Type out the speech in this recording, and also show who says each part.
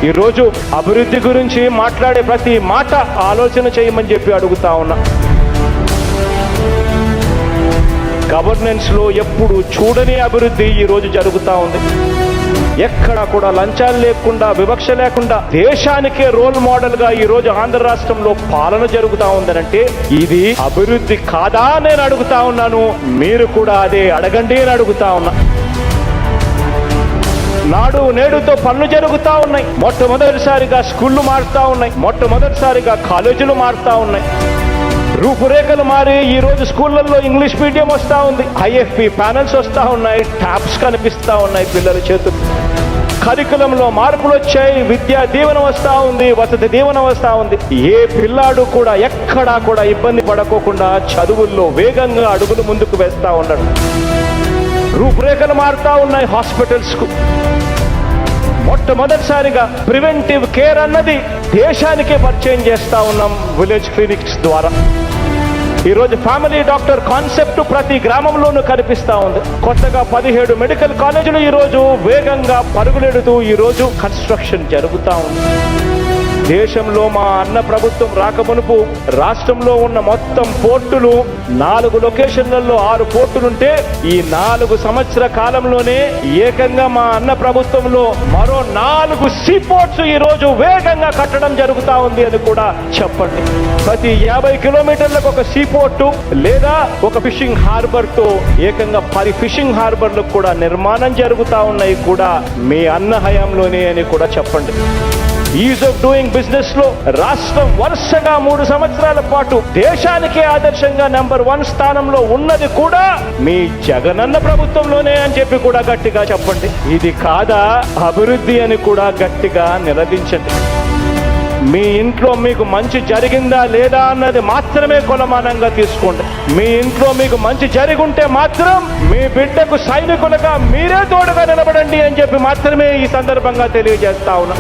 Speaker 1: ఈరోజు అభివృద్ధి గురించి మాట్లాడే ప్రతి మాట ఆలోచన చేయమని చెప్పి అడుగుతా ఉన్నా. గవర్నెన్స్ లో ఎప్పుడు చూడని అభివృద్ధి ఈరోజు జరుగుతూ ఉంది. ఎక్కడా కూడా లంచాలు లేకుండా, వివక్ష లేకుండా దేశానికే రోల్ మోడల్ గా ఈరోజు ఆంధ్ర రాష్ట్రంలో పాలన జరుగుతూ ఉందనంటే ఇది అభివృద్ధి కాదా నేను అడుగుతా ఉన్నాను. మీరు కూడా అదే అడగండి అని అడుగుతా ఉన్నా. నాడు నేడుతో పనులు జరుగుతూ ఉన్నాయి. మొట్టమొదటిసారిగా స్కూళ్లు మారుతా ఉన్నాయి. మొట్టమొదటిసారిగా కాలేజీలు మారుతా ఉన్నాయి. రూపురేఖలు మారి ఈ రోజు స్కూళ్లలో ఇంగ్లీష్ మీడియం వస్తూ ఉంది. ఐఎఫ్పి ప్యానల్స్ వస్తూ ఉన్నాయి. ట్యాబ్స్ కనిపిస్తూ ఉన్నాయి పిల్లల చేతులు. కరికులంలో మార్పులు వచ్చాయి. విద్యా దీవెన వస్తూ ఉంది. వసతి దీవెన వస్తూ ఉంది. ఏ పిల్లాడు కూడా ఎక్కడా కూడా ఇబ్బంది పడకోకుండా చదువుల్లో వేగంగా అడుగులు ముందుకు వేస్తూ ఉన్నాడు. రూపురేఖలు మారుతా ఉన్నాయి హాస్పిటల్స్ కు. మొట్టమొదటిసారిగా ప్రివెంటివ్ కేర్ అన్నది దేశానికే పరిచయం చేస్తా ఉన్నాం విలేజ్ క్లినిక్స్ ద్వారా. ఈరోజు ఫ్యామిలీ డాక్టర్ కాన్సెప్ట్ ప్రతి గ్రామంలోనూ కనిపిస్తా ఉంది. కొత్తగా 17 మెడికల్ కాలేజీలు ఈరోజు వేగంగా పరుగులెడుతూ ఈరోజు కన్స్ట్రక్షన్ జరుగుతూ ఉంది. దేశంలో మా అన్న ప్రభుత్వం రాకమునుపు రాష్ట్రంలో ఉన్న మొత్తం పోర్టులు 4 లొకేషన్లలో 6 పోర్టులుంటే ఈ 4 సంవత్సర కాలంలోనే ఏకంగా మా అన్న ప్రభుత్వంలో మరో 4 సీ పోర్ట్స్ ఈ రోజు వేగంగా కట్టడం జరుగుతా ఉంది అని కూడా చెప్పండి. ప్రతి 50 కిలోమీటర్లకు ఒక సీ పోర్టు లేదా ఒక ఫిషింగ్ హార్బర్ తో ఏకంగా 10 ఫిషింగ్ హార్బర్లకు కూడా నిర్మాణం జరుగుతా ఉన్నాయి కూడా మీ అన్న హయాంలోనే అని కూడా చెప్పండి. ఈజ్ ఆఫ్ డూయింగ్ బిజినెస్ లో రాష్ట్రం వరుసగా 3 సంవత్సరాల పాటు దేశానికే ఆదర్శంగా నెంబర్ 1 స్థానంలో ఉన్నది కూడా మీ జగనన్న ప్రభుత్వంలోనే అని చెప్పి కూడా గట్టిగా చెప్పండి. ఇది కాదా అభివృద్ధి అని కూడా గట్టిగా నిలదించండి. మీ ఇంట్లో మీకు మంచి జరిగిందా లేదా అన్నది మాత్రమే కొలమానంగా తీసుకోండి. మీ ఇంట్లో మీకు మంచి జరిగుంటే మాత్రం మీ బిడ్డకు సైనికులుగా మీరే తోడుగా నిలబడండి అని చెప్పి మాత్రమే ఈ సందర్భంగా తెలియజేస్తా ఉన్నా.